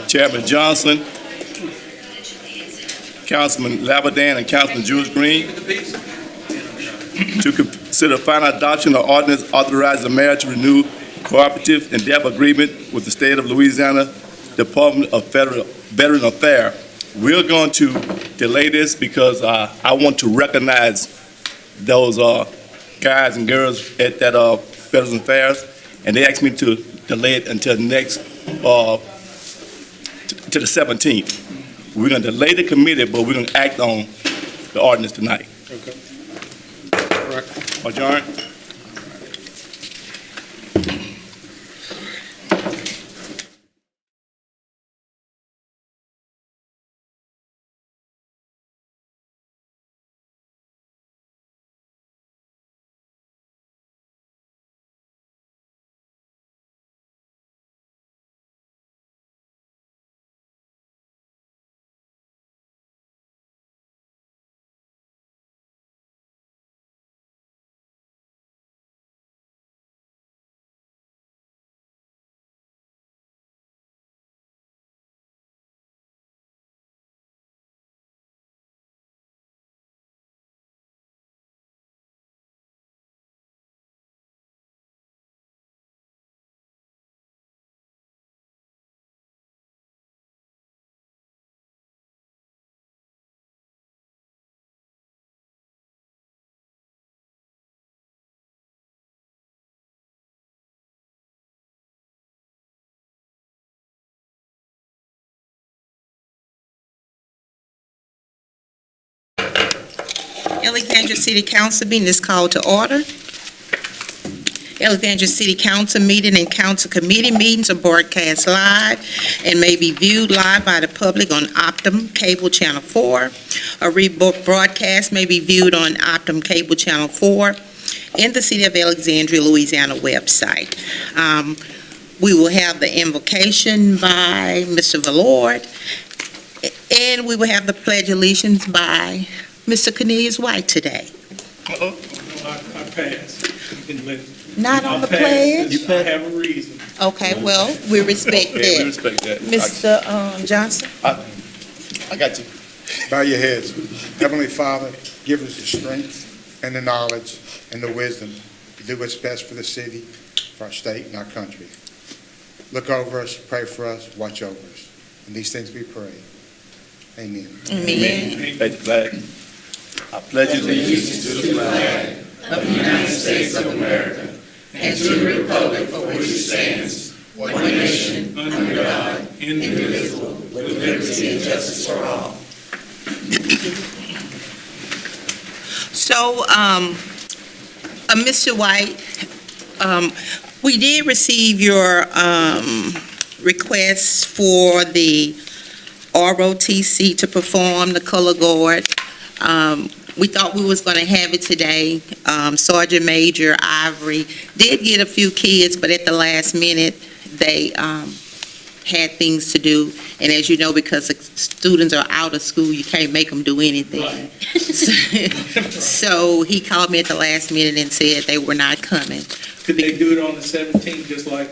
Chairman Johnson, Councilman Labadan, and Councilman Jules Green, to consider final adoption of ordinance authorizing the mayor to renew cooperative endeavor agreement with the state of Louisiana Department of Veteran Affairs. We're going to delay this because I want to recognize those guys and girls at that Veterans Affairs, and they asked me to delay it until next to the 17th. We're going to delay the committee, but we're going to act on the ordinance tonight. Okay. Adjourn. Alexandria City Council meeting is called to order. Alexandria City Council meeting and council committee meetings are broadcast live and may be viewed live by the public on Optum Cable Channel 4. A rebroadcast may be viewed on Optum Cable Channel 4 in the City of Alexandria, Louisiana website. We will have the invocation by Mr. Valord, and we will have the Pledge of Allegiance by Mr. Cornelius White today. I passed. Not on the I passed. pledge? I have a reason. Okay, well, we respect Okay, we that. respect that. Mr. Johnson? I got you. Bow your heads. Heavenly Father, give us the strength and the knowledge and the wisdom to do what's best for the city, for our state, and our country. Look over us, pray for us, watch over us. In these things we pray. Amen. Amen. Take the flag. I pledge allegiance to the flag of the United States of America and to the republic for which it stands, one nation, under God, indivisible, with liberty and justice for all. So, Mr. White, we did receive your request for the ROTC to perform the color guard. We thought we was going to have it today. Sergeant Major Ivory did get a few kids, but at the last minute, they had things to do. And as you know, because the students are out of school, you can't make them do anything. Right. So he called me at the last minute and said they were not coming. Could they do it on the 17th, just like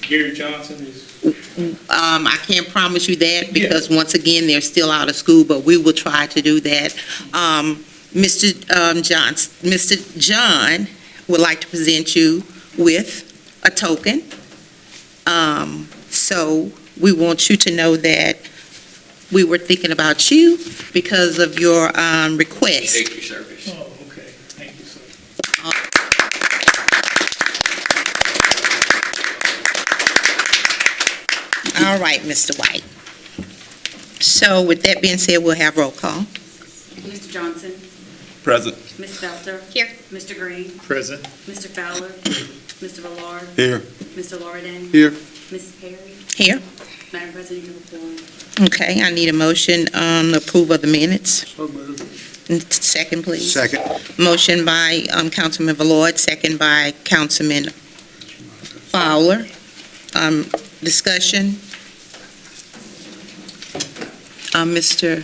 Gary Johnson is? I can't promise you that because once again, they're still out of school, but we will try to do that. Mr. John would like to present you with a token. So we want you to know that we were thinking about you because of your request. Thank you, service. Oh, okay. Thank you, sir. All right, Mr. White. So with that being said, we'll have roll call. Mr. Johnson, Present. Ms. Felter. Here. Mr. Green, Present. Mr. Fowler, Mr. Villard, Here. Mr. Loridan. Here. Ms. Perry, Here. Madam President, you have a quorum. Okay, I need a motion on approval of the minutes. Second, please. Second. Motion by Councilman Valord, second by Councilman Fowler. Discussion. Mr.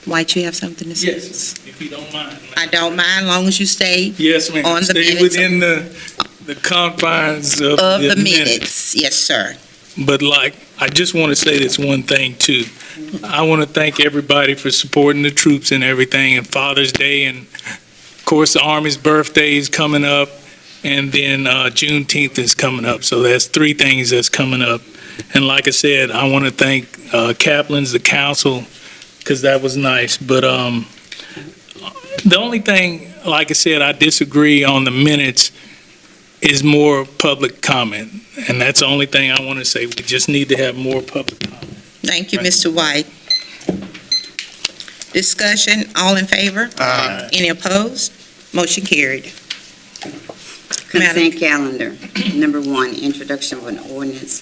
White, you have something to say? Yes, if you don't mind. I don't mind, long as you stay Yes, ma'am. on the Stay minutes within the confines of of the the minutes. minutes. Yes, sir. But like, I just want to say this one thing too. I want to thank everybody for supporting the troops and everything, and Father's Day, and of course, the Army's birthday is coming up, and then Juneteenth is coming up. So that's 3 things that's coming up. And like I said, I want to thank Kaplan's, the council, because that was nice. But the only thing, like I said, I disagree on the minutes is more public comment. And that's the only thing I want to say. We just need to have more public comment. Thank you, Mr. White. Discussion, all in favor? Any opposed? Motion carried. Madam, Consent calendar. Number 1, introduction of an ordinance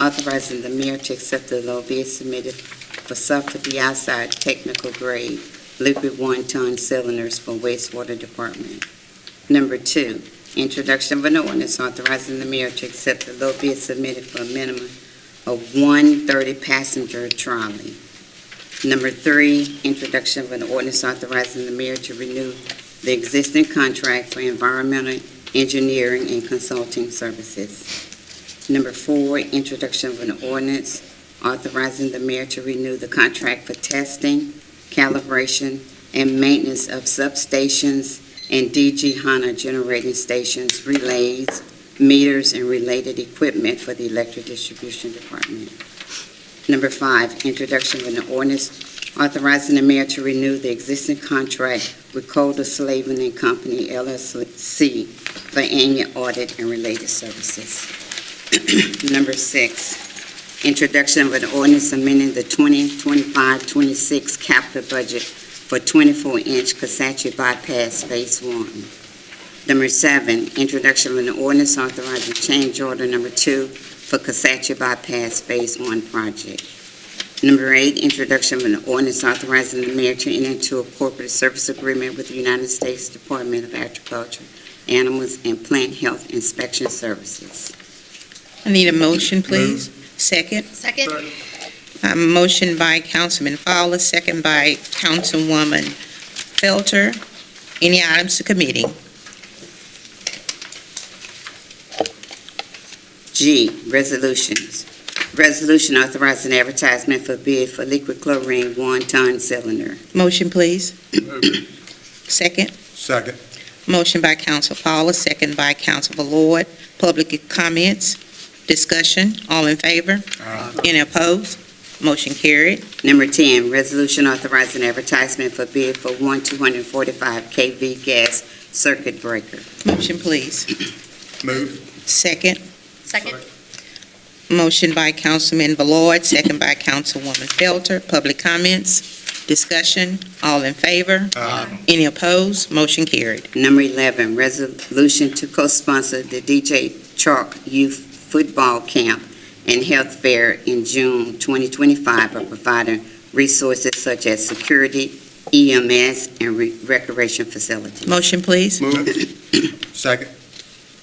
authorizing the mayor to accept the low bid submitted for Suffolk Dioxide Technical Grade Liquid 1-ton cylinders for wastewater department. Number 2, introduction of an ordinance authorizing the mayor to accept the low bid submitted for a minimum of 130 passenger trolley. Number 3, introduction of an ordinance authorizing the mayor to renew the existing contract for environmental engineering and consulting services. Number 4, introduction of an ordinance authorizing the mayor to renew the contract for testing, calibration, and maintenance of substations and DG Hanna generating stations, relays, meters, and related equipment for the electric distribution department. Number 5, introduction of an ordinance authorizing the mayor to renew the existing contract with Calder Slavin and Company LLC for annual audit and related services. Number 6, introduction of an ordinance amending the 2025-26 capital budget for 24-inch Coxsackie Bypass Phase 1. Number 7, introduction of an ordinance authorizing change order number 2 for Coxsackie Bypass Phase 1 project. Number 8, introduction of an ordinance authorizing the mayor to enter into a corporate service agreement with the United States Department of Agriculture, Animals, and Plant Health Inspection Services. I need a motion, please. Second. Second. Motion by Councilman Fowler, second by Councilwoman Felter. Any items to committee? G, resolutions. Resolution authorizing advertisement for bid for liquid chlorine 1-ton cylinder. Motion, please. Second. Second. Motion by Council Fowler, second by Council Ballard. Public comments, discussion, all in favor? Any opposed? Motion carried. Number 10, resolution authorizing advertisement for bid for 245 kV gas circuit breaker. Motion, please. Move. Second. Second. Motion by Councilman Ballard, second by Councilwoman Felter. Public comments, discussion, all in favor? Any opposed? Motion carried. Number 11, resolution to co-sponsor the DJ Chalk Youth Football Camp and Health Fair in June 2025 by providing resources such as security, EMS, and recreation facilities. Motion, please. Move. Second.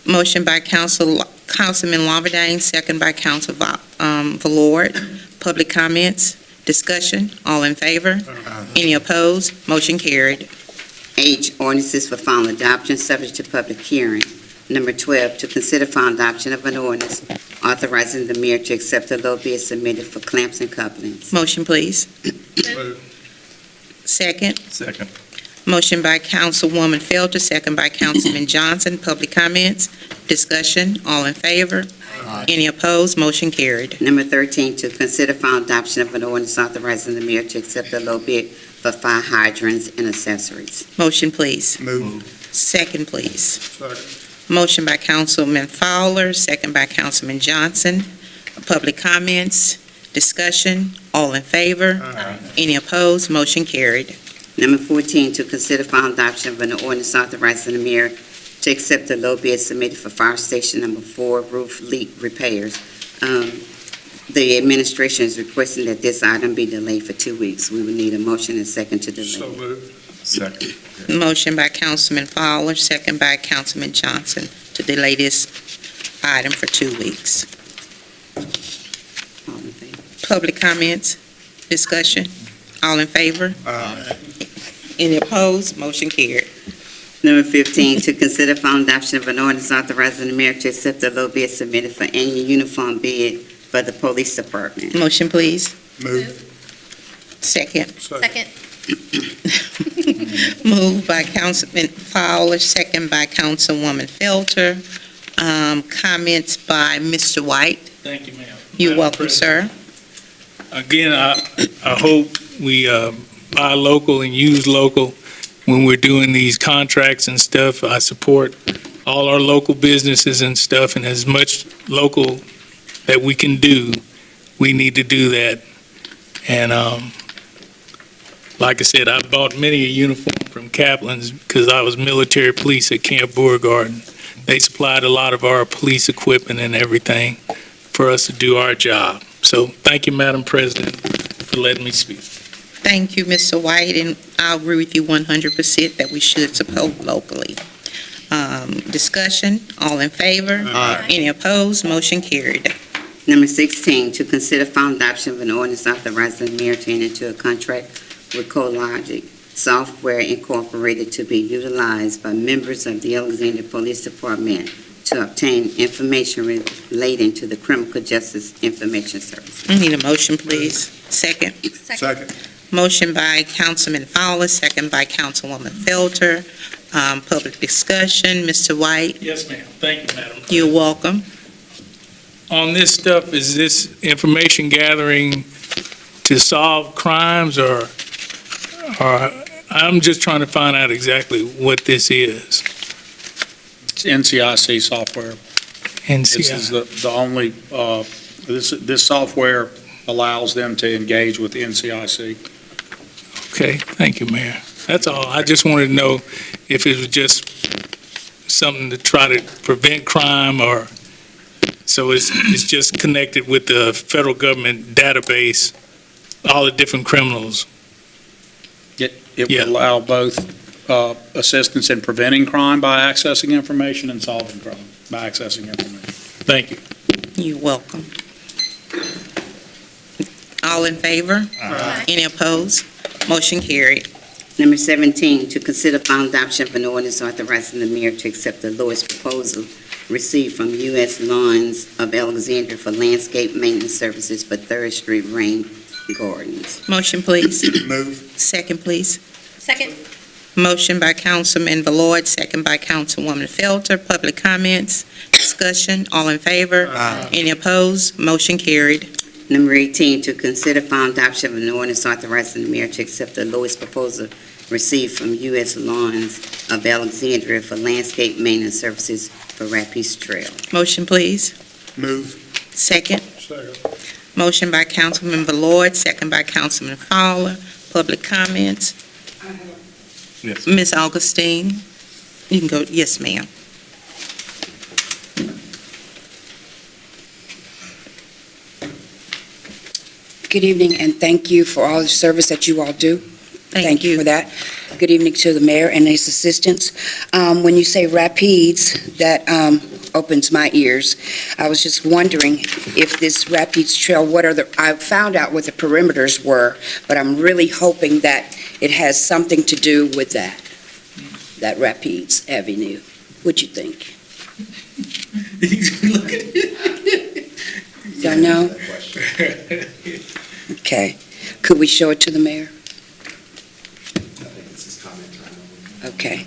Motion by Councilman Lawberdane, second by Council Ballard. Public comments, discussion, all in favor? Any opposed? Motion carried. H, ordinances for final adoption, subject to public hearing. Number 12, to consider final adoption of an ordinance authorizing the mayor to accept the low bid submitted for clamps and couplings. Motion, please. Move. Second. Second. Motion by Councilwoman Felter, second by Councilman Johnson. Public comments, discussion, all in favor? Any opposed? Motion carried. Number 13, to consider final adoption of an ordinance authorizing the mayor to accept the low bid for fire hydrants and accessories. Motion, please. Move. Second, please. Second. Motion by Councilman Fowler, second by Councilman Johnson. Public comments, discussion, all in favor? Any opposed? Motion carried. Number 14, to consider final adoption of an ordinance authorizing the mayor to accept the low bid submitted for fire station number 4 roof leak repairs. The administration is requesting that this item be delayed for 2 weeks. We would need a motion and second to delay. moved. Second. Motion by Councilman Fowler, second by Councilman Johnson to delay this item for 2 weeks. All in favor? Public comments, discussion, all in favor? Any opposed? Motion carried. Number 15, to consider final adoption of an ordinance authorizing the mayor to accept the low bid submitted for annual uniform bid for for the police department. Motion, please. Move. Second. Second. Moved by Councilman Fowler, second by Councilwoman Felter. Comments by Mr. White. Thank you, ma'am. You're Madam welcome, President. sir. Again, I hope we buy local and use local when we're doing these contracts and stuff. I support all our local businesses and stuff, and as much local that we can do, we need to do that. And like I said, I bought many a uniform from Kaplan's because I was military police at Camp Beauregard. They supplied a lot of our police equipment and everything for us to do our job. So thank you, Madam President, for letting me speak. Thank you, Mr. White, and I agree with you 100% that we should support locally. Discussion, all in favor? Aye. Any opposed? Motion carried. Number 16, to consider final adoption of an ordinance authorizing the mayor to enter into a contract with CoLogic Software Incorporated to be utilized by members of the Alexandria Police Department to obtain information relating to the Criminal Justice Information Service. I need a motion, please. Second. Second. Motion by Councilman Fowler, second by Councilwoman Felter. Public discussion, Mr. White, Yes, ma'am. Thank you, Madam President. you're welcome. On this stuff, is this information gathering to solve crimes or I'm just trying to find out exactly what this is. It's NCIC software. This is NCI. the only, this software allows them to engage with the NCIC. Okay, thank you, Mayor. That's all. I just wanted to know if it was just something to try to prevent crime or, so it's just connected with the federal government database, all the different criminals. It Yeah. will allow both assistance in preventing crime by accessing information and solving crime by accessing information. Thank you. You're welcome. All in favor? Any opposed? Motion carried. Number 17, to consider final adoption of an ordinance authorizing the mayor to accept the lowest proposal received from U.S. Lawns of Alexandria for landscape maintenance services for 3rd Street Rain Gardens. Motion, please. Move. Second, please. Second. Motion by Councilman Ballard, second by Councilwoman Felter. Public comments, discussion, all in favor? Any opposed? Motion carried. Number 18, to consider final adoption of an ordinance authorizing the mayor to accept the lowest proposal received from U.S. Lawns of Alexandria for landscape maintenance services for Rapids Trail. Motion, please. Move. Second. Second. Motion by Councilman Ballard, second by Councilman Fowler. Public comments. Yes. Ms. Augustine, you can go, yes, ma'am. Good evening, and thank you for all the service that you all do. Thank you for that. Good evening to the mayor and his assistants. When you say Rapids, that opens my ears. I was just wondering if this Rapids Trail, I found out what the perimeters were, but I'm really hoping that it has something to do with that Rapids Avenue. What'd you think? Don't know? Okay. Could we show it to the mayor? Okay.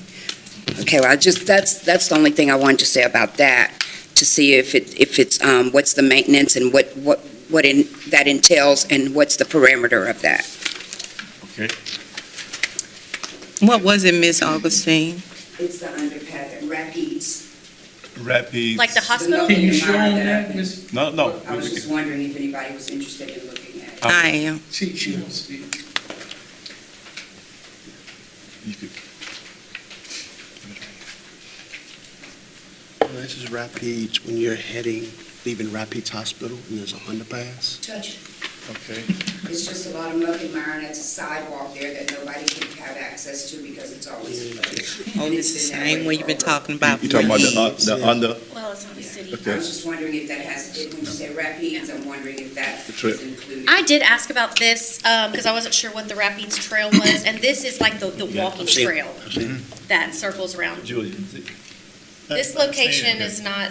Okay, well, that's the only thing I wanted to say about that, to see if it's, what's the maintenance and what that entails and what's the parameter of that. Okay. What was it, Ms. Augustine? It's the underpass at Rapids. Rapids. Like the hospital? Can you show them that, Ms.? No. I was just wondering if anybody was interested in looking at it. I am. She don't see it. You could- This is Rapids when you're leaving Rapids Hospital, and there's a underpass. Touch it. Okay. It's just a lot of muck and mire, and it's a sidewalk there that nobody can have access to because it's always. Oh, this is the same one you've been talking about. You talking about for the under? Well, it's not a city. I Okay. was just wondering if that when you say Rapids, I'm wondering if that The trail. is included. I did ask about this, because I wasn't sure what the Rapids Trail was, and this is like the walking I've seen it. trail that circles around. Julie. This location is not,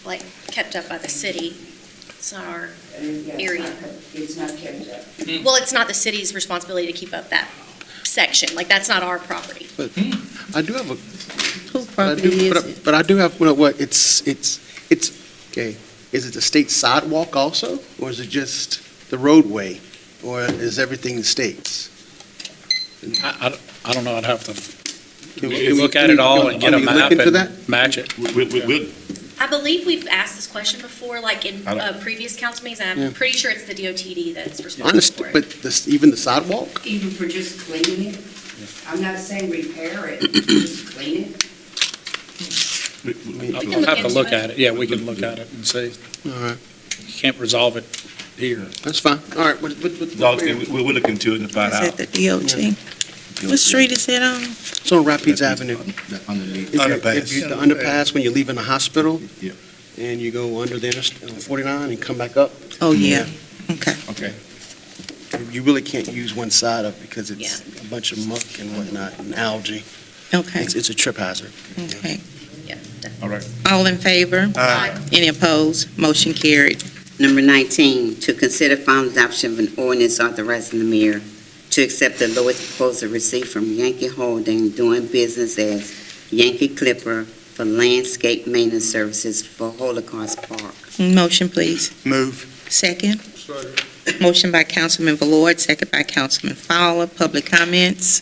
like kept up by the city. It's not our area. It's not kept up. Well, it's not the city's responsibility to keep up that section. Like, that's not our property. I do have a, Whose property is it? but I do have, what, it's, okay, is it the state sidewalk also, or is it just the roadway, or is everything the state's? I don't know, I'd have to Can we- can we- look at it all and get a can we look map into and that? match it. We'll, I believe we've asked this question before, like in I don't- previous council meetings, and Yeah. I'm pretty sure it's the DOTD that's I responsible for understand, it. but even the sidewalk? Even for just cleaning it? I'm not saying repair it, just clean it. can I'll look have to into look it. at it, yeah, we can look at it and see. All right, You can't resolve it here. that's fine. All right, we'll look into it and find Is out. it the DOT? What street is it on? it's on Rapides Avenue. Underneath. If you, the underpass when you're leaving the hospital. Yeah. And you go under the 49 and come back up. Oh, yeah. Okay. Okay. You really can't use one side of it because it's a bunch of muck and whatnot and algae. Okay. It's a trip hazard. Okay. Yeah, definitely. All right. All in favor? Aye. Any opposed? Motion carried. Number 19, to consider final adoption of an ordinance authorizing the mayor to accept the lowest proposal received from Yankee Holding doing business as Yankee Clipper for landscape maintenance services for Holocaust Park. Motion, please. Move. Second. Motion by Councilman Valord, second by Councilman Fowler. Public comments?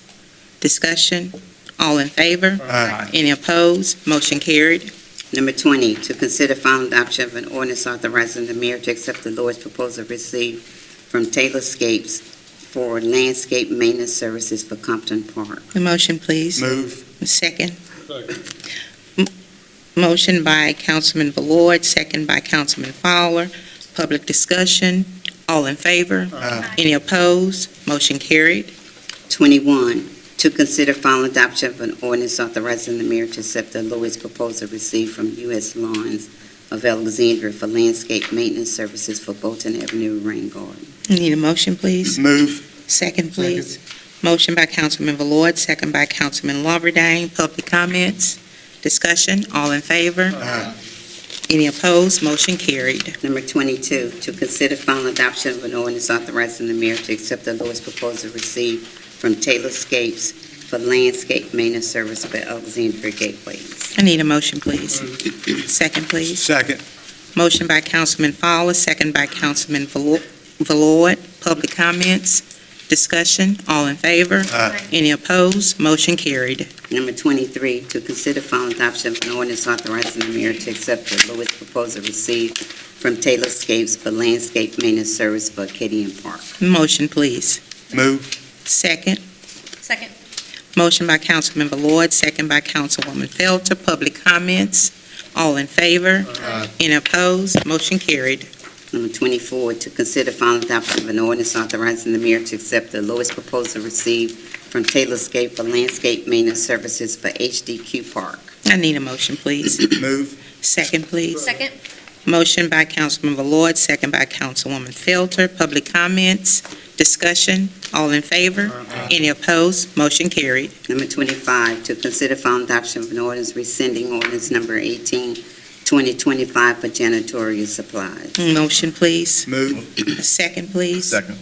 Discussion? All in favor? Aye. Any opposed? Motion carried. Number 20, to consider final adoption of an ordinance authorizing the mayor to accept the lowest proposal received from Taylorscapes for landscape maintenance services for Compton Park. The motion, please. Move. Second. Motion by Councilman Valord, second by Councilman Fowler. Public discussion. All in favor? Aye. Any opposed? Motion carried. 21, to consider final adoption of an ordinance authorizing the mayor to accept the lowest proposal received from U.S. Lawns of Alexandria for landscape maintenance services for Bolton Avenue Rain Garden. Need a motion, please? Move. Second, please. Motion by Councilman Valord, second by Councilman Lawberdane. Public comments? Discussion? All in favor? Aye. Any opposed? Motion carried. Number 22, to consider final adoption of an ordinance authorizing the mayor to accept the lowest proposal received from Taylorscapes for landscape maintenance service for Alexandria Gateways. I need a motion, please. Second, please. Second. Motion by Councilman Fowler, second by Councilman Valord. Public comments? Discussion? All in favor? Aye. Any opposed? Motion carried. Number 23, to consider final adoption of an ordinance authorizing the mayor to accept the lowest proposal received from Taylorscapes for landscape maintenance service for Acadian Park. Motion, please. Move. Second. Second. Motion by Councilman Valord, second by Councilwoman Felter. Public comments? All in favor? Aye. Any opposed? Motion carried. Number 24, to consider final adoption of an ordinance authorizing the mayor to accept the lowest proposal received from Taylorscape for landscape maintenance services for HDQ Park. I need a motion, please. Move. Second, please. Second. Motion by Councilman Valord, second by Councilwoman Felter. Public comments? Discussion? All in favor? Any opposed? Motion carried. Number 25, to consider final adoption of an ordinance rescinding ordinance number 18, 2025 for janitorial supplies. Motion, please. Move. Second, please. Second.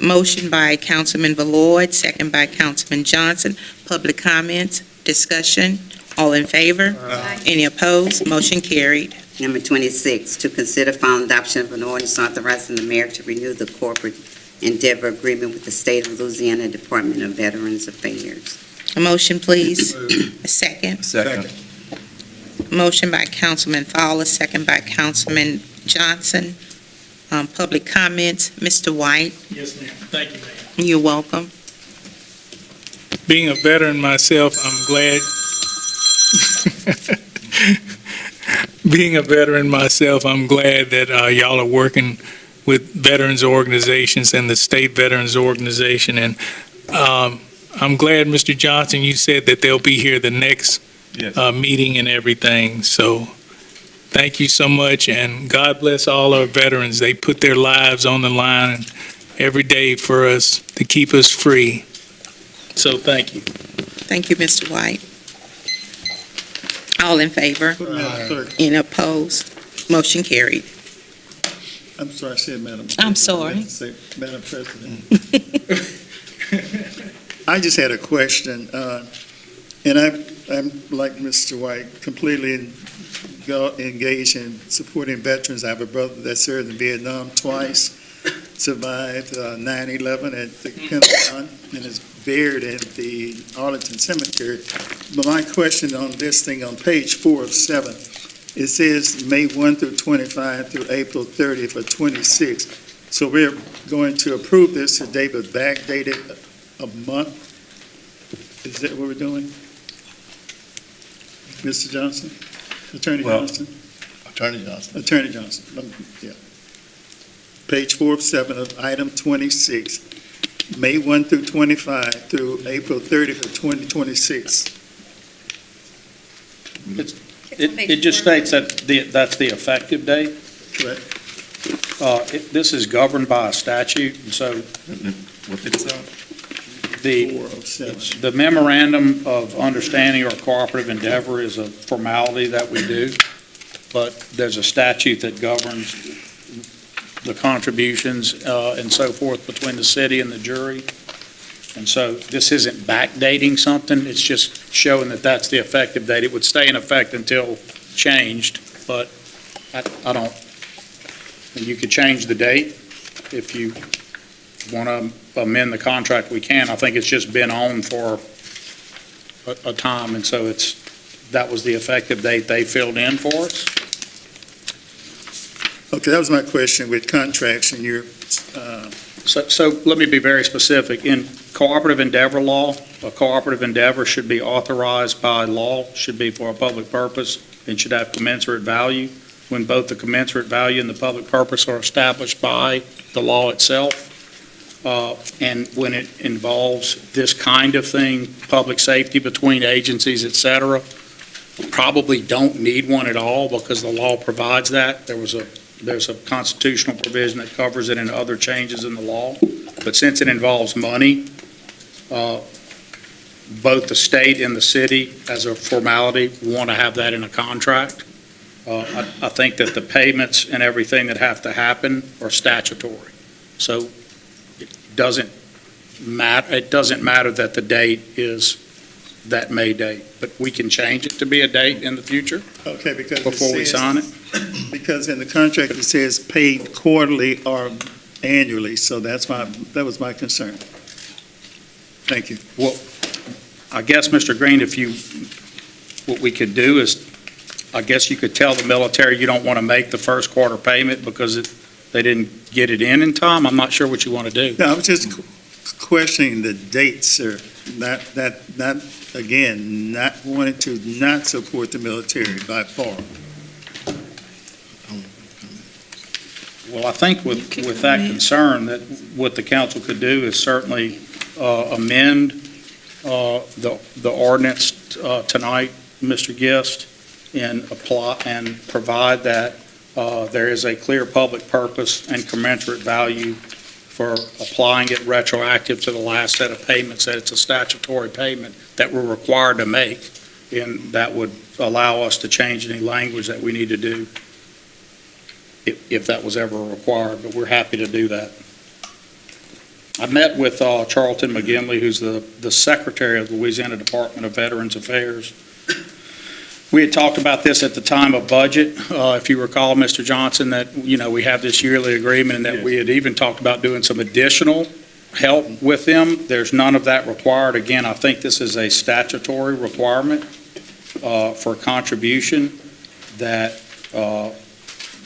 Motion by Councilman Valord, second by Councilman Johnson. Public comments? Discussion? All in favor? Aye. Any opposed? Motion carried. Number 26, to consider final adoption of an ordinance authorizing the mayor to renew the corporate endeavor agreement with the State of Louisiana Department of Veterans Affairs. A motion, please. A second. Second. Motion by Councilman Fowler, second by Councilman Johnson. Public comments? Mr. White, Yes, ma'am. Thank you, ma'am. you're welcome. Being a veteran myself, I'm glad. Being a veteran myself, I'm glad that y'all are working with veterans organizations and the state veterans organization. And I'm glad, Mr. Johnson, you said that they'll be here the next Yes. meeting and everything. So thank you so much, and God bless all our veterans. They put their lives on the line every day for us to keep us free. So thank you. Thank you, Mr. White. All in favor? Aye. Clerk, Any opposed? Motion carried. I'm sorry, I said Madam. I'm President. sorry. I meant to say Madam President. I just had a question, and I'm like Mr. White, completely engaged in supporting veterans. I have a brother that served in Vietnam twice, survived 9/11 at the Pentagon, and is buried in the Arlington Cemetery. But my question on this thing, on page 4 of 7, it says May 1 through 25 through April 30th of 26. So we're going to approve this today, but backdate it a month? Is that what we're doing? Mr. Johnson? Attorney Well- Johnson? Attorney Johnson. Attorney Johnson, yeah. Page 4 of 7 of item 26, May 1 through 25 through April 30th of 2026. It just states that that's the effective date. Correct. This is governed by a statute, and so What did it say? the 4 of 7. The memorandum of understanding or cooperative endeavor is a formality that we do, but there's a statute that governs the contributions and so forth between the city and the jury. And so this isn't backdating something, it's just showing that that's the effective date. It would stay in effect until changed, but I don't, and you could change the date if you want to amend the contract, we can. I think it's just been on for a time, and so that was the effective date they filled in for us. Okay, that was my question with contracts, and you're, So let me be very specific. In cooperative endeavor law, a cooperative endeavor should be authorized by law, should be for a public purpose, and should have commensurate value. When both the commensurate value and the public purpose are established by the law itself. And when it involves this kind of thing, public safety between agencies, et cetera, probably don't need one at all because the law provides that. There's a constitutional provision that covers it and other changes in the law. But since it involves money, both the state and the city, as a formality, want to have that in a contract. I think that the payments and everything that have to happen are statutory. So it doesn't matter that the date is that May date, but we can change it to be a date in the future okay, because it before we says- sign it. because in the contract it says paid quarterly or annually, so that was my concern. Thank you. Well, I guess, Mr. Green, what we could do is, I guess you could tell the military you don't want to make the first quarter payment because they didn't get it in time. I'm not sure what you want to do. No, I was just questioning the dates, sir. Not again, not wanting to not support the military by far. Well, I think with that concern, that what the council could do is certainly amend the ordinance tonight, Mr. Gist, and apply and provide that there is a clear public purpose and commensurate value for applying it retroactive to the last set of payments, that it's a statutory payment that we're required to make, and that would allow us to change any language that we need to do if that was ever required, but we're happy to do that. I met with Charlton McGinley, who's the Secretary of the Louisiana Department of Veterans Affairs. We had talked about this at the time of budget, if you recall, Mr. Johnson, that, we have this yearly agreement and that we had even talked about doing some additional help with them. There's none of that required. Again, I think this is a statutory requirement for contribution that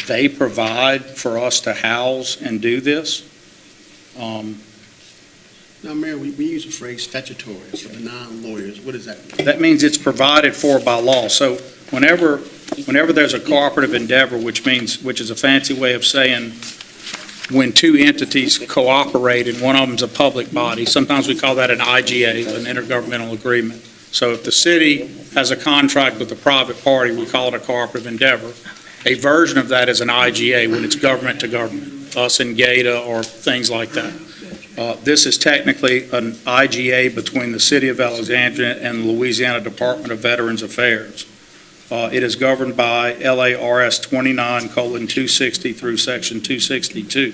they provide for us to house and do this. Now, Mayor, we use the phrase statutory for the non-lawyers. What does that mean? That means it's provided for by law. So whenever there's a cooperative endeavor, which is a fancy way of saying when two entities cooperate and one of them's a public body, sometimes we call that an IGA, an intergovernmental agreement. So if the city has a contract with a private party, we call it a cooperative endeavor. A version of that is an IGA when it's government to government, us and GATA or things like that. This is technically an IGA between the City of Alexandria and the Louisiana Department of Veterans Affairs. It is governed by LARS 29:260 through Section 262.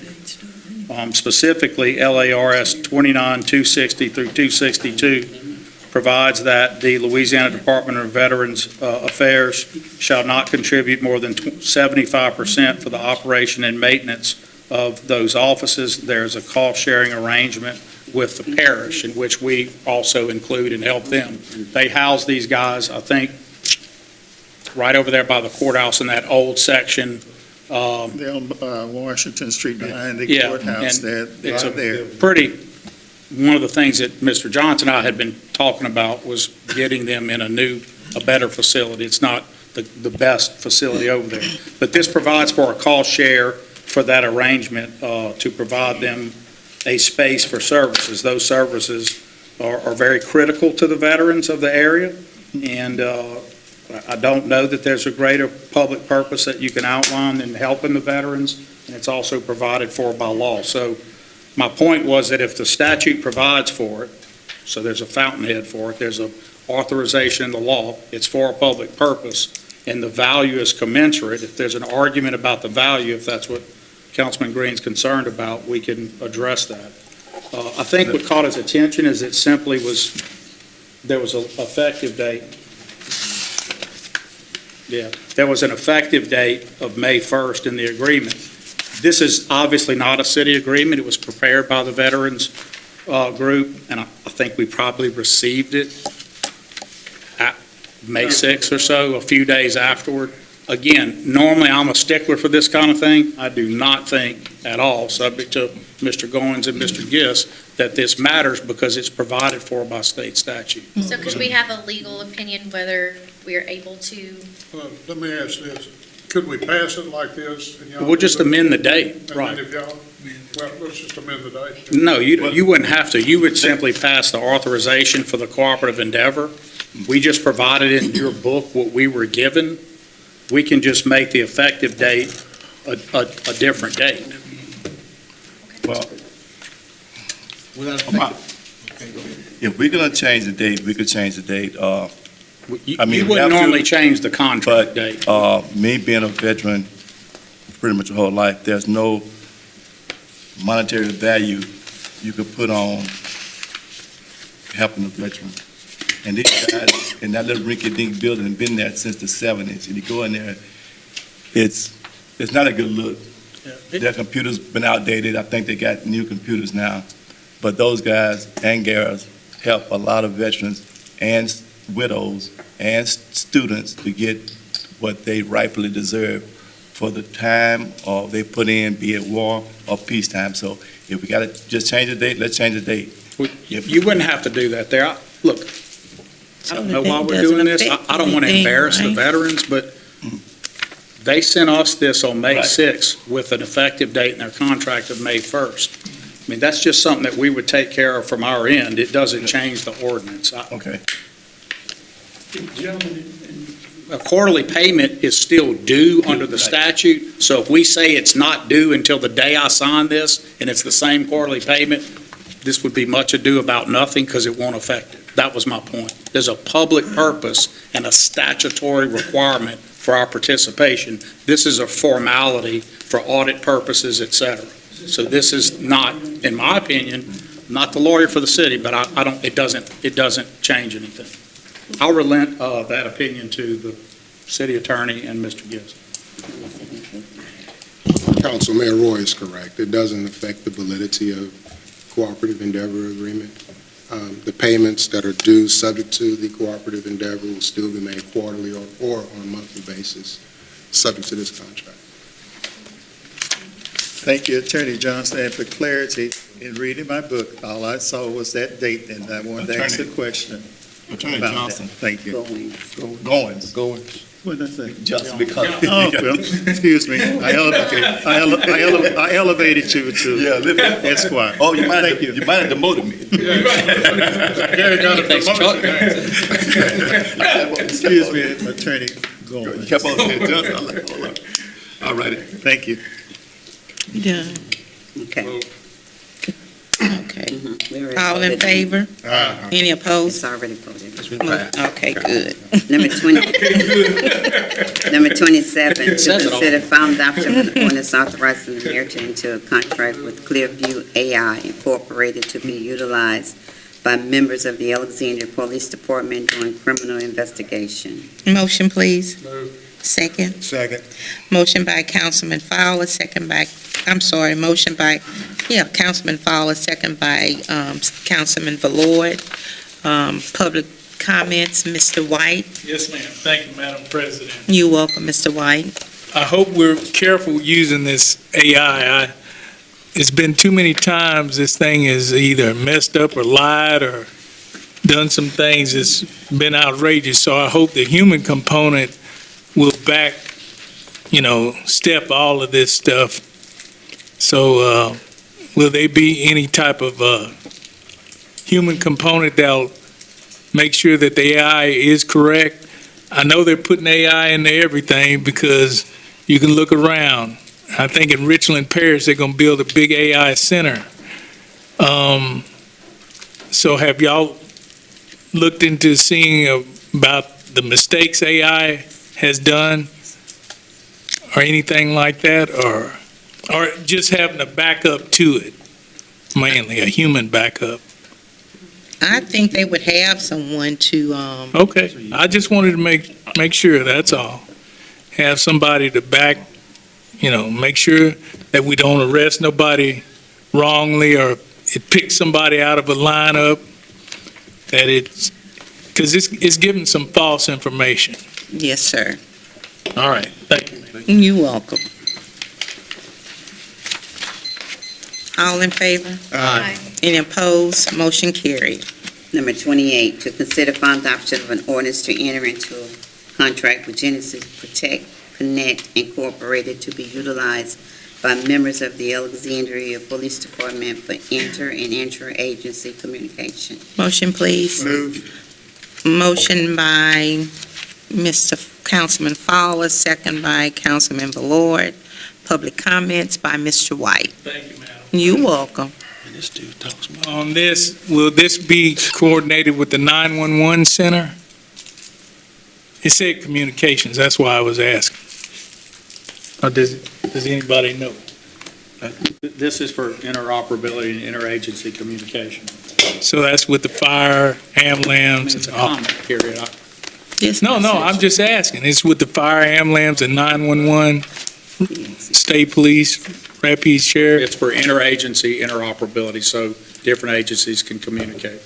Specifically, LARS 29:260 through 262 provides that the Louisiana Department of Veterans Affairs shall not contribute more than 75% for the operation and maintenance of those offices. There's a cost-sharing arrangement with the parish, in which we also include and help them. They house these guys, I think, right over there by the courthouse in that old section. They're on Washington Street behind the Yeah, courthouse and there, it's right there. One of the things that Mr. Johnson and I had been talking about was getting them in a better facility. It's not the best facility over there. But this provides for a cost share for that arrangement to provide them a space for services. Those services are very critical to the veterans of the area, and I don't know that there's a greater public purpose that you can outline than helping the veterans, and it's also provided for by law. So my point was that if the statute provides for it, so there's a fountainhead for it, there's a authorization in the law, it's for a public purpose, and the value is commensurate. If there's an argument about the value, if that's what Councilman Green's concerned about, we can address that. I think what caught his attention is it simply was, there was an effective date. Yeah, there was an effective date of May 1st in the agreement. This is obviously not a city agreement. It was prepared by the Veterans Group, and I think we probably received it at May 6th or so, a few days afterward. Again, normally I'm a stickler for this kind of thing. I do not think at all, subject to Mr. Goins and Mr. Gist, that this matters because it's provided for by state statute. So could we have a legal opinion whether we are able to? Let me ask this, could we pass it like this? And y'all We'll just do that? amend the date, And right? then if y'all, well, let's just amend the date. No, you wouldn't have to. You would simply pass the authorization for the cooperative endeavor. We just provided in your book what we were given. We can just make the effective date a different date. Well, if we're gonna change the date, we could change the date. You I mean, you we wouldn't have to, normally change the contract date. Me being a veteran pretty much my whole life, there's no monetary value you could put on helping the veteran. And these guys in that little rinky-dink building have been there since the 70s. And you go in there, it's not a good look. Their computers been outdated. I think they got new computers now. But those guys and gals help a lot of veterans and widows and students to get what they rightfully deserve for the time they put in, be it war or peacetime. So if we got to just change the date, let's change the date. You wouldn't have to do that there. Look, I don't know why we're doing this. I don't want to embarrass the veterans, but they sent us this on May 6th with an effective date in their contract of May 1st. I mean, that's just something that we would take care of from our end. It doesn't change the ordinance. Okay. A quarterly payment is still due under the statute, so if we say it's not due until the day I sign this, and it's the same quarterly payment, this would be much ado about nothing because it won't affect it. That was my point. There's a public purpose and a statutory requirement for our participation. This is a formality for audit purposes, et cetera. So this is not, in my opinion, not the lawyer for the city, but it doesn't change anything. I'll relent that opinion to the city attorney and Mr. Gibbs. Council, Mayor Roy is correct. It doesn't affect the validity of cooperative endeavor agreement. The payments that are due subject to the cooperative endeavor will still be made quarterly or on a monthly basis, subject to this contract. Thank you, Attorney Johnson, and for clarity, in reading my book, all I saw was that date, and I wanted to ask a question. Attorney about Johnson. that. Thank you. Goins. What did I say? Just because. Oh, well, excuse me. I elevated you to Esquire. Oh, you might Thank have, you might have demoted me. Gary got a promotion. Excuse me, Attorney Goldman. Kept on saying just, I'm like, hold up. All righty. Thank you. Yeah. Okay. Okay. We already All in voted. favor? Aye. Any opposed? It's already voted. Okay, good. Number 27, to consider final adoption of an ordinance authorizing the mayor to enter a contract with Clearview AI Incorporated to be utilized by members of the Alexandria Police Department during criminal investigation. Motion, please. Second. Second. Motion by Councilman Fowler, second by, Councilman Fowler, second by Councilman Valord. Public comments, Mr. White. Yes, ma'am. Thank you, Madam President. You're welcome, Mr. White. I hope we're careful using this AI. It's been too many times this thing is either messed up or lied or done some things that's been outrageous. So I hope the human component will step all of this stuff. So will there be any type of human component that'll make sure that the AI is correct? I know they're putting AI into everything because you can look around. I think in Richland Parish, they're going to build a big AI center. So have y'all looked into seeing about the mistakes AI has done or anything like that, or just having a backup to it, mainly a human backup? I think they would have someone to, Okay, I just wanted to make sure, that's all. Have somebody to make sure that we don't arrest nobody wrongly or it picks somebody out of a lineup, because it's giving some false information. yes, sir. All right, thank you. You're welcome. All in favor? Aye. Any opposed? Motion carried. Number 28, to consider final adoption of an ordinance to enter into a contract with Genesis Protect Connect Incorporated to be utilized by members of the Alexandria Police Department for inter- and intra-agency communication. Motion, please. Move. Motion by Mr. Councilman Fowler, second by Councilman Valord. Public comments by Mr. White. Thank you, madam. You're welcome. On this, will this be coordinated with the 911 center? It said communications, that's why I was asking. Or does anybody know? This is for interoperability and interagency communication. So that's with the fire, ambulance, It's a and all? comment period. Yes, No, I'm just asking. It's with the fire, ambulance, and 911, state police, Rapides Sheriff? It's for interagency interoperability, so different agencies can communicate.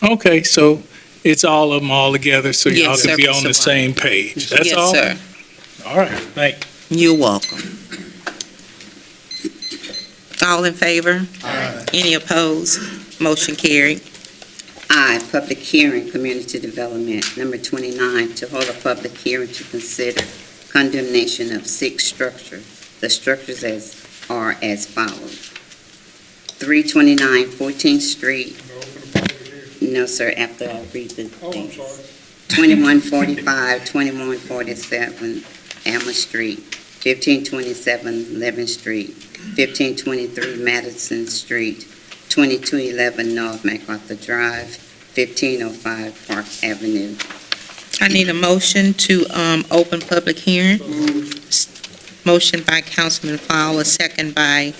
Okay, so it's all of them all together, so y'all Yes, can sir, be on the Mr. same page. That's all? Yes, sir. All right, thank you. You're welcome. All in favor? Aye. Any opposed? Motion carried. I, public hearing, community development. Number 29, to hold a public hearing to consider condemnation of 6 structures. The structures are as follows. 329 14th Street. No, sir, after I read the Oh, I'm things. sorry. 2145, 2147 Alma Street, 1527 11th Street, 1523 Madison Street, 2211 North MacArthur Drive, 1505 Park Avenue. I need a motion to open public hearing. Motion by Councilman Fowler, second by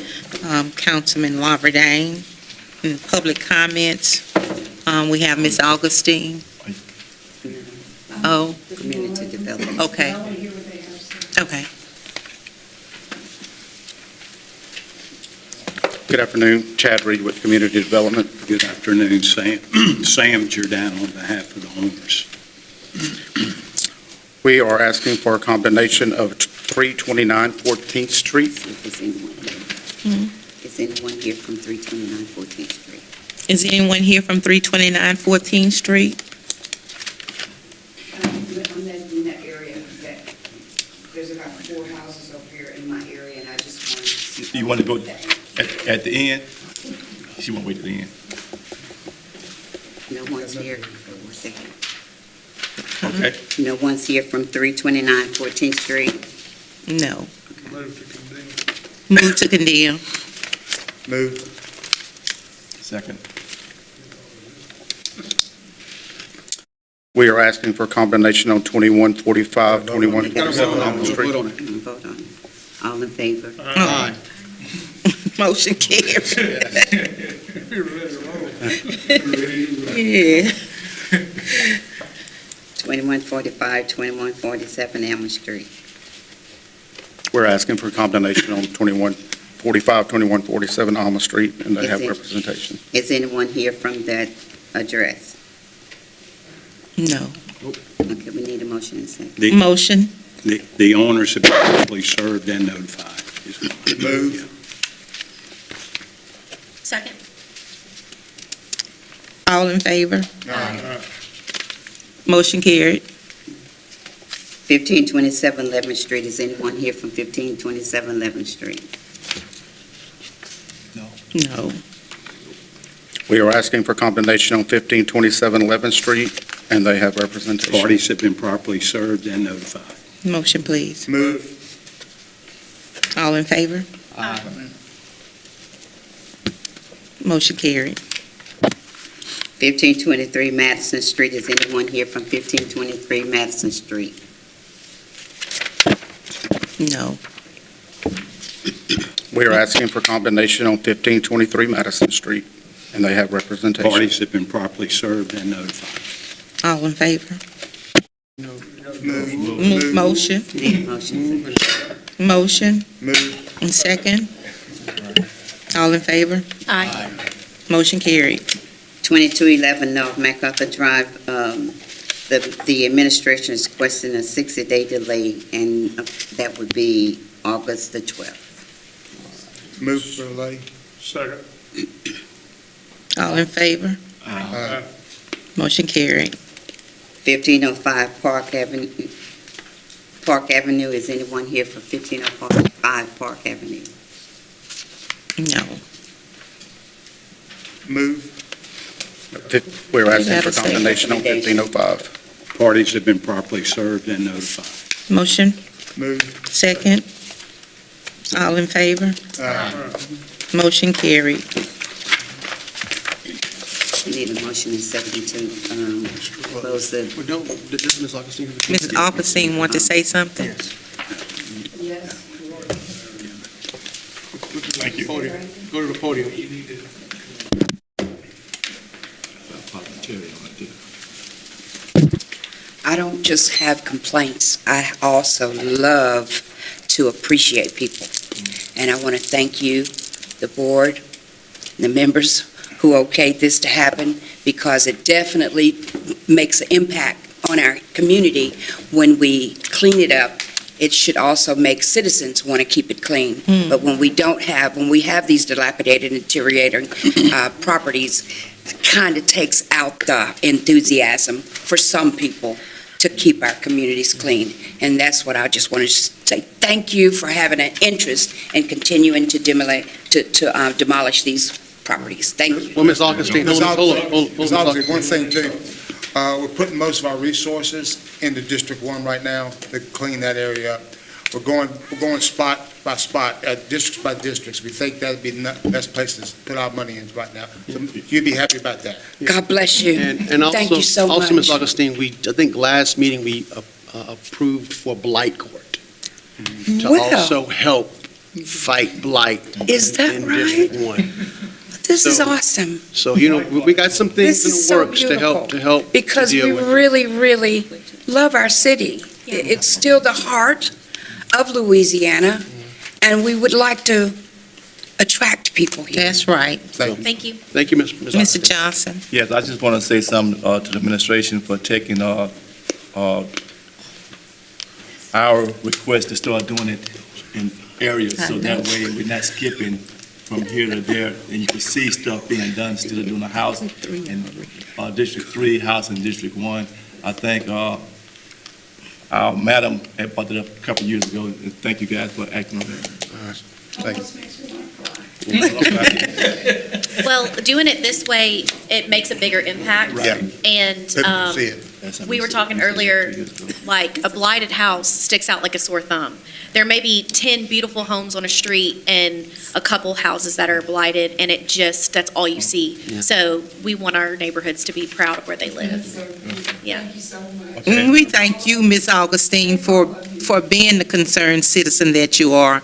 Councilman Lawberdane. And public comments, we have Ms. Augustine. Oh, Community development. okay. Okay. Good afternoon, Chad Reed with Community Development. Good afternoon, Sam Jordan on behalf of the owners. We are asking for a combination of 329 14th Street. Is anyone here? Is anyone here from 329 14th Street? Is anyone here from 329 14th Street? I'm in that area, there's about 4 houses over here in my area, and I just wanted to see. You want to go at the end? She want to wait at the end. No one's here. Okay. No one's here from 329 14th Street? No. Move to condemn. Move to condemn. Move. Second. We are asking for condemnation on 2145, 2147 Almond Street. Vote on it. All in favor? Aye. Motion carries. Yeah. 2145, 2147 Almond Street. We're asking for condemnation on 2145, 2147 Almond Street, and they Is have it- representation. Is anyone here from that address? No. Okay, we need a motion and a second. Motion. The owners have been properly served and notified. Move. Second. All in favor? Aye. Motion carried. 1527 11th Street. Is anyone here from 1527 11th Street? No. We are asking for condemnation on 1527 11th Street, and they have representation. Parties have been properly served and notified. Motion, please. Move. All in favor? Motion carried. 1523 Madison Street. Is anyone here from 1523 Madison Street? No. We are asking for condemnation on 1523 Madison Street, and they have representation. Parties have been properly served and notified. All in favor? Move. Motion. Need a motion. Motion. Move. And second. All in favor? Aye. Motion carried. 2211 North MacArthur Drive. The administration is requesting a 60-day delay, and that would be August the 12th. Move for delay. Second. All in favor? Aye. Motion carried. 1505 Park Avenue. Park Avenue. Is anyone here for 1505 Park Avenue? No. Move. We're asking gotta for say condemnation on 1505. Parties have been properly served and notified. Motion. Move. Second. All in favor? Aye. Motion carried. We need a motion and second to close the. Ms. Alpacine want to say something? Thank you. Go to the podium. I don't just have complaints. I also love to appreciate people. And I want to thank you, the board, the members who okayed this to happen, because it definitely makes an impact on our community when we clean it up. It should also make citizens want to keep it clean. But when we have these dilapidated, deteriorating properties, it kind of takes out the enthusiasm for some people to keep our communities clean. And that's what I just want to say. Thank you for having an interest in continuing to demolish these properties. Thank you. Well, Ms. Augustine, Ms. hold Augustine, on. one thing too. We're putting most of our resources into District 1 right now to clean that area up. We're going spot by spot, districts by districts. We think that'd be the best place to put our money in right now. So you'd be happy about that. God bless you. And also, Thank you so Also, Ms. much. Augustine, I think last meeting we approved for blight court to Well. also help fight blight. Is that in right? District 1. This is So- awesome. So, we got some things This in is the so works to help beautiful. Because to we deal with. really, really love our city. It's still the heart of Louisiana, and we would like to attract people here. That's right. Thank you. Thank you, Ms. Mr. Augustine. Johnson? Yes, I just want to say something to the administration for taking our request to start doing it in areas, so that way we're not skipping from here to there, and you can see stuff being done instead of doing a house in District 3, house in District 1. I think our madam had brought it up a couple of years ago, and thank you guys for acting on that. Thank you. Well, doing it this way, it makes a bigger impact. Yeah. And People can see it. we were talking earlier, like a blighted house sticks out like a sore thumb. There may be 10 beautiful homes on a street and a couple houses that are blighted, and that's all you see. So we want our neighborhoods to be proud of where they live. Yeah. We thank you, Ms. Augustine, for being the concerned citizen that you are.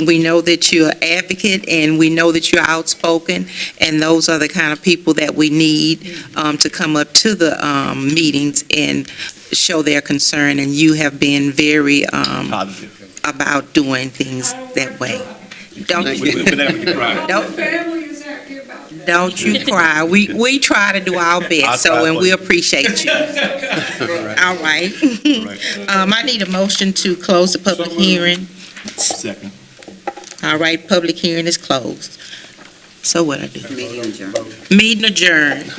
We know that you're an advocate, and we know that you're outspoken, and those are the kind of people that we need to come up to the meetings and show their concern, and you have been very Positive. about doing things that way. Don't We've been able to cry. Don't you cry. We try to do our best, and we appreciate you. All right. I need a motion to close the public hearing. Second. All right, public hearing is closed. So what I do? Meeting adjourned. Meeting adjourned.